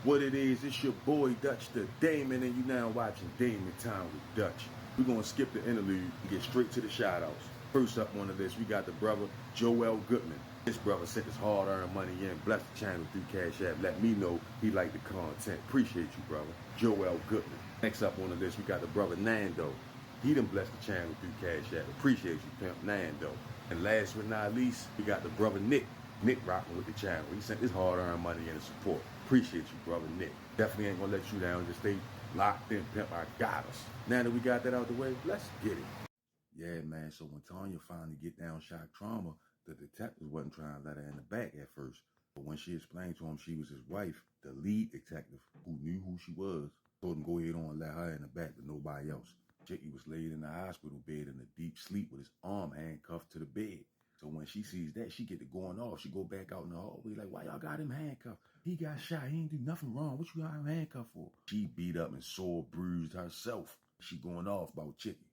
What it is, it's your boy Dutch the Damon, and you now watching Damon Time with Dutch. We're gonna skip the interlude and get straight to the shout-outs. First up on the list, we got the brother Joel Goodman. This brother sent his hard-earned money in, blessed the channel through Cash App, let me know he liked the content. Appreciate you, brother. Joel Goodman. Next up on the list, we got the brother Nando. He done blessed the channel through Cash App. Appreciate you, pimp Nando. And last but not least, we got the brother Nick. Nick rocking with the channel. He sent his hard-earned money in to support. Appreciate you, brother Nick. Definitely ain't gonna let you down. Just stay locked in, pimp. I got us. Now that we got that out the way, let's get it. Yeah, man. So when Tanya finally get down shock trauma, the detectives wasn't trying to let her in the back at first. But when she explained to him she was his wife, the lead detective, who knew who she was, told him go ahead on and let her in the back, but nobody else. Jackie was laid in the hospital bed in a deep sleep with his arm handcuffed to the bed. So when she sees that, she get to going off. She go back out in the hallway like, why y'all got him handcuffed? He got shot. He ain't do nothing wrong. What you got him handcuffed for? She beat up and sore bruised herself. She going off about Chicky.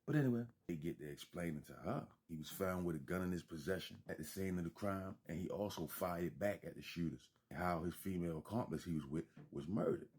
But anyway, they get to explaining to her. He was found with a gun in his possession at the scene of the crime, and he also fired back at the shooters. How his female accomplice he was with was murdered.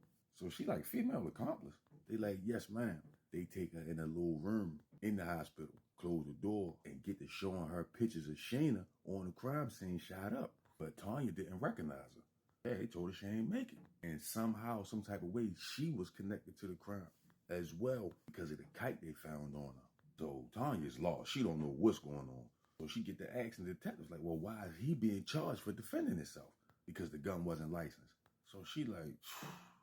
So she like, female accomplice? They like, yes, ma'am. They take her in a little room in the hospital, close the door, and get to showing her pictures of Shayna on the crime scene shot up. But Tanya didn't recognize her. Yeah, they told her she ain't make it. And somehow, some type of way, she was connected to the crime as well because of the kite they found on her. So Tanya's lost. She don't know what's going on. So she get to asking the detectives like, well, why is he being charged for defending himself? Because the gun wasn't licensed. So she like,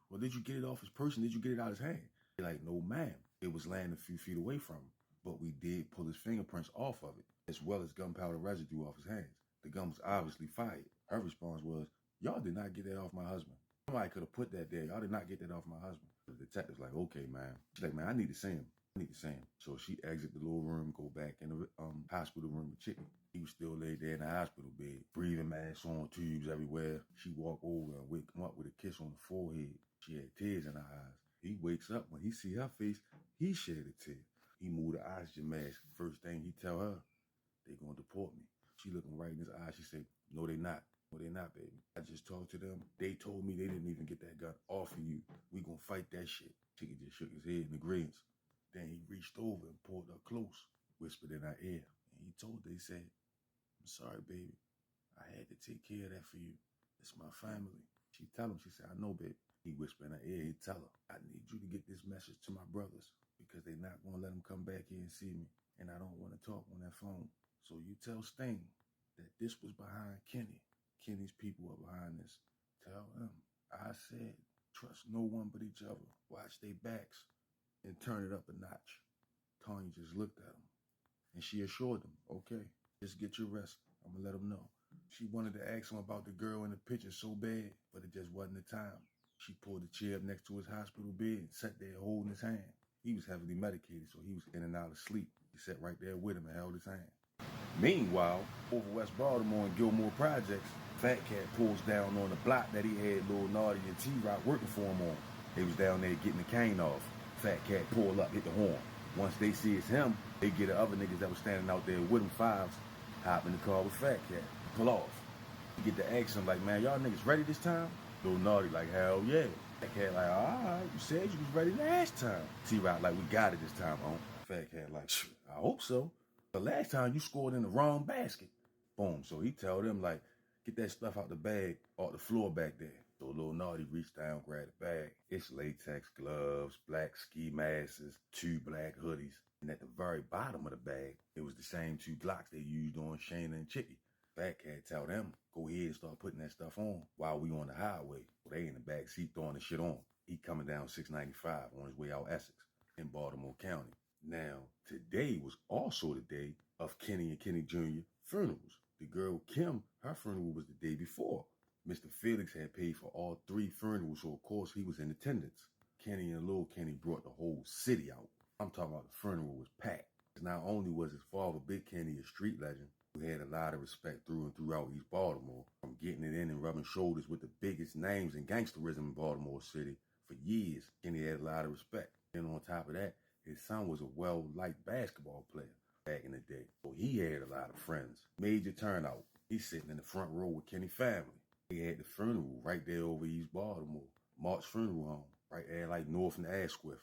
well, did you get it off his person? Did you get it out his hand? They're like, no, ma'am. It was laying a few feet away from him. But we did pull his fingerprints off of it, as well as gunpowder residue off his hands. The gun was obviously fired. Her response was, y'all did not get that off my husband. Somebody could have put that there. Y'all did not get that off my husband. The detective's like, okay, man. She's like, man, I need to see him. I need to see him. So she exit the little room, go back in the hospital room with Chicken. He was still laid there in the hospital bed, breathing masks on, tubes everywhere. She walked over and wake him up with a kiss on the forehead. She had tears in her eyes. He wakes up. When he see her face, he shed a tear. He moved the oxygen mask. First thing he tell her, they gonna deport me. She looking right in his eyes. She said, no, they not. No, they not, baby. I just talked to them. They told me they didn't even get that gun off of you. We gonna fight that shit. Chicken just shook his head in agreement. Then he reached over and pulled her close, whispered in her ear. And he told her, he said, I'm sorry, baby. I had to take care of that for you. It's my family. She tell him, she said, I know, baby. He whispered in her ear, he tell her, I need you to get this message to my brothers because they not gonna let them come back here and see me. And I don't want to talk on that phone. So you tell Sting that this was behind Kenny. Kenny's people are behind this. Tell him, I said, trust no one but each other. Watch their backs and turn it up a notch. Tanya just looked at him and she assured him, okay, just get your rest. I'm gonna let him know. She wanted to ask him about the girl in the picture so bad, but it just wasn't the time. She pulled the chair up next to his hospital bed and sat there holding his hand. He was heavily medicated, so he was in and out of sleep. He sat right there with him and held his hand. Meanwhile, over West Baltimore and Gilmore Projects, Fat Cat pulls down on the block that he had Lil Naughty and T-Rock working for him on. They was down there getting the cane off. Fat Cat pull up, hit the horn. Once they see it's him, they get the other niggas that was standing out there with him, fives, hop in the car with Fat Cat, pull off. You get to ask him like, man, y'all niggas ready this time? Lil Naughty like, hell yeah. Fat Cat like, all right, you said you was ready last time. T-Rock like, we got it this time, homie. Fat Cat like, I hope so. The last time you scored in the wrong basket. Boom. So he tell them like, get that stuff out the bag, off the floor back there. So Lil Naughty reached down, grabbed the bag. It's latex gloves, black ski masks, 2 black hoodies. And at the very bottom of the bag, it was the same 2 Glocks they used on Shayna and Chicky. Fat Cat tell them, go ahead and start putting that stuff on while we on the highway. So they in the back seat throwing the shit on. He coming down 695 on his way out Essex in Baltimore County. Now, today was also the day of Kenny and Kenny Jr. funerals. The girl Kim, her funeral was the day before. Mr. Felix had paid for all 3 funerals, so of course he was in attendance. Kenny and Lil Kenny brought the whole city out. I'm talking about the funeral was packed. Not only was his father, Big Kenny, a street legend who had a lot of respect through and throughout East Baltimore, from getting it in and rubbing shoulders with the biggest names in gangsterism in Baltimore City for years. Kenny had a lot of respect. And on top of that, his son was a well-liked basketball player back in the day. So he had a lot of friends. Major turnout. He's sitting in the front row with Kenny's family. They had the funeral right there over East Baltimore. Mark's Funeral Home, right there like north and Asquith.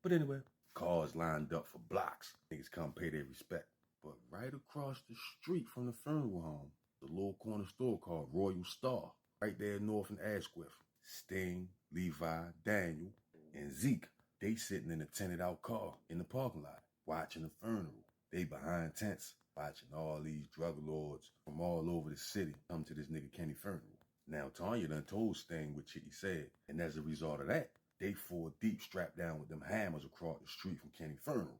But anyway, cars lined up for blocks. Niggas come pay their respect. But right across the street from the funeral home, the little corner store called Royal Star, right there north in Asquith. Sting, Levi, Daniel, and Zeke, they sitting in a tented out car in the parking lot, watching the funeral. They behind tents, watching all these drug lords from all over the city come to this nigga Kenny funeral. Now Tanya done told Sting what Chicky said, and as a result of that, they 4 deep strapped down with them hammers across the street from Kenny funeral.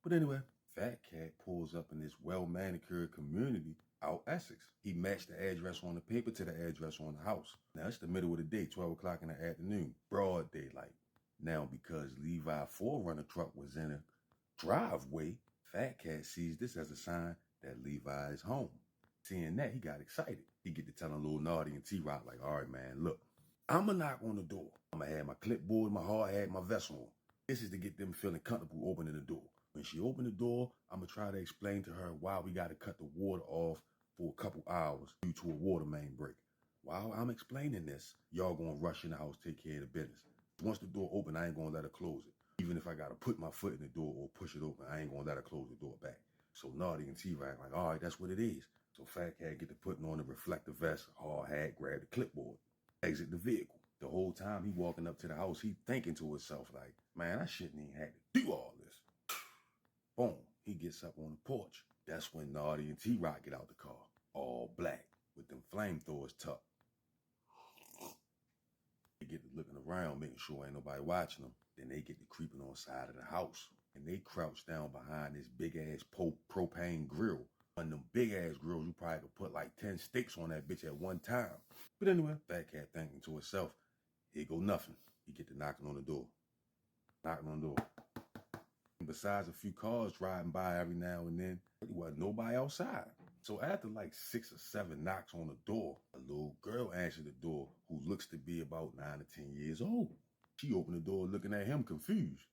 But anyway, Fat Cat pulls up in this well-manicured community out Essex. He matched the address on the paper to the address on the house. Now, it's the middle of the day, 12 o'clock in the afternoon, broad daylight. Now, because Levi 4Runner truck was in a driveway, Fat Cat sees this as a sign that Levi is home. Seeing that, he got excited. He get to telling Lil Naughty and T-Rock, like, all right, man, look, I'm going to knock on the door. I'm going to have my clipboard, my hard hat, my vest on. This is to get them feeling comfortable opening the door. When she opened the door, I'm going to try to explain to her why we got to cut the water off for a couple hours due to a water main break. While I'm explaining this, y'all going to rush in the house, take care of the business. Once the door open, I ain't going to let her close it. Even if I got to put my foot in the door or push it open, I ain't going to let her close the door back. So Naughty and T-Rock like, all right, that's what it is. So Fat Cat get to putting on the reflective vest, hard hat, grab the clipboard, exit the vehicle. The whole time he walking up to the house, he thinking to himself like, man, I shouldn't even have to do all this. Boom, he gets up on the porch. That's when Naughty and T-Rock get out the car, all black, with them flamethrowers tucked. They get to looking around, making sure ain't nobody watching them. Then they get to creeping on the side of the house. And they crouch down behind this big-ass propane grill. One of them big-ass grills, you probably could put like 10 steaks on that bitch at one time. But anyway, Fat Cat thinking to himself, here go nothing. He get to knocking on the door. Knocking on the door. And besides a few cars driving by every now and then, there wasn't nobody outside. So after like 6 or 7 knocks on the door, a little girl answered the door who looks to be about 9 or 10 years old. She opened the door looking at him confused.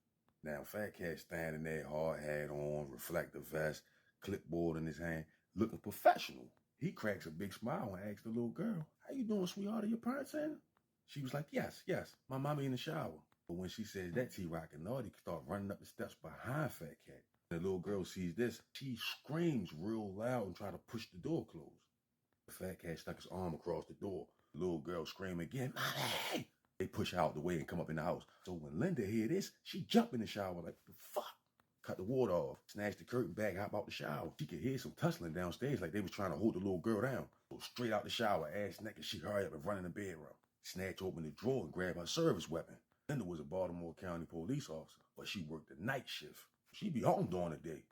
Now Fat Cat standing there, hard hat on, reflective vest, clipboard in his hand, looking professional. He cracks a big smile and asks the little girl, how you doing, sweetheart? Are your parents in? She was like, yes, my mommy in the shower. But when she says that, T-Rock and Naughty start running up the steps behind Fat Cat. The little girl sees this. She screams real loud and try to push the door closed. The Fat Cat stuck his arm across the door. The little girl scream again, Mommy! They push out the way and come up in the house. So when Linda hear this, she jump in the shower like, the fuck? Cut the water off, snatch the curtain back, hop out the shower. She could hear some tussling downstairs like they was trying to hold the little girl down. So straight out the shower, ass naked, she hurry up and run in the bedroom. Snatch open the drawer and grab her service weapon. Linda was a Baltimore County police officer, but she worked the night shift. She be home during the day.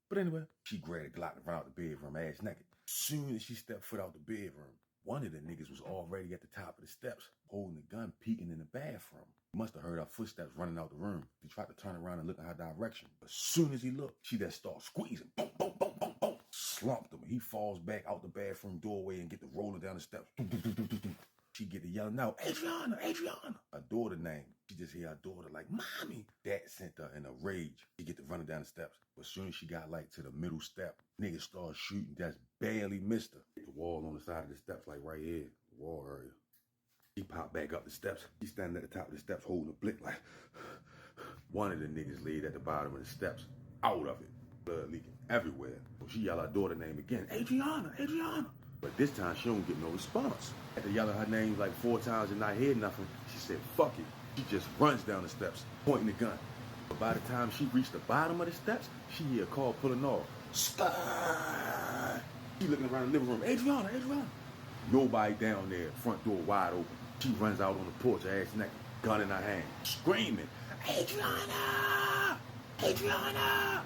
But anyway, she grabbed the Glock and ran out the bedroom, ass naked. Soon as she stepped foot out the bedroom, one of the niggas was already at the top of the steps, holding the gun, peeking in the bathroom. He must have heard her footsteps running out the room. He tried to turn around and look in her direction. But as soon as he looked, she just started squeezing. Boom, boom, boom, boom, boom. Slumped him. He falls back out the bathroom doorway and get to rolling down the steps. She get to yelling out, Adriana, Adriana. Her daughter name. She just hear her daughter like, Mommy. Dad sent her in a rage. She get to running down the steps. But as soon as she got like to the middle step, niggas started shooting, just barely missed her. The wall on the side of the steps, like right here, the wall area. She popped back up the steps. She standing at the top of the steps holding a blick like, one of the niggas laid at the bottom of the steps, out of it. Blood leaking everywhere. So she yelled her daughter name again, Adriana, Adriana. But this time she don't get no response. After yelling her name like 4 times and not hear nothing, she said, fuck it. She just runs down the steps, pointing the gun. But by the time she reached the bottom of the steps, she hear a car pulling off. Stop! She looking around the living room, Adriana, Adriana. Nobody down there, front door wide open. She runs out on the porch, ass naked, gun in her hand, screaming, Adriana! Adriana!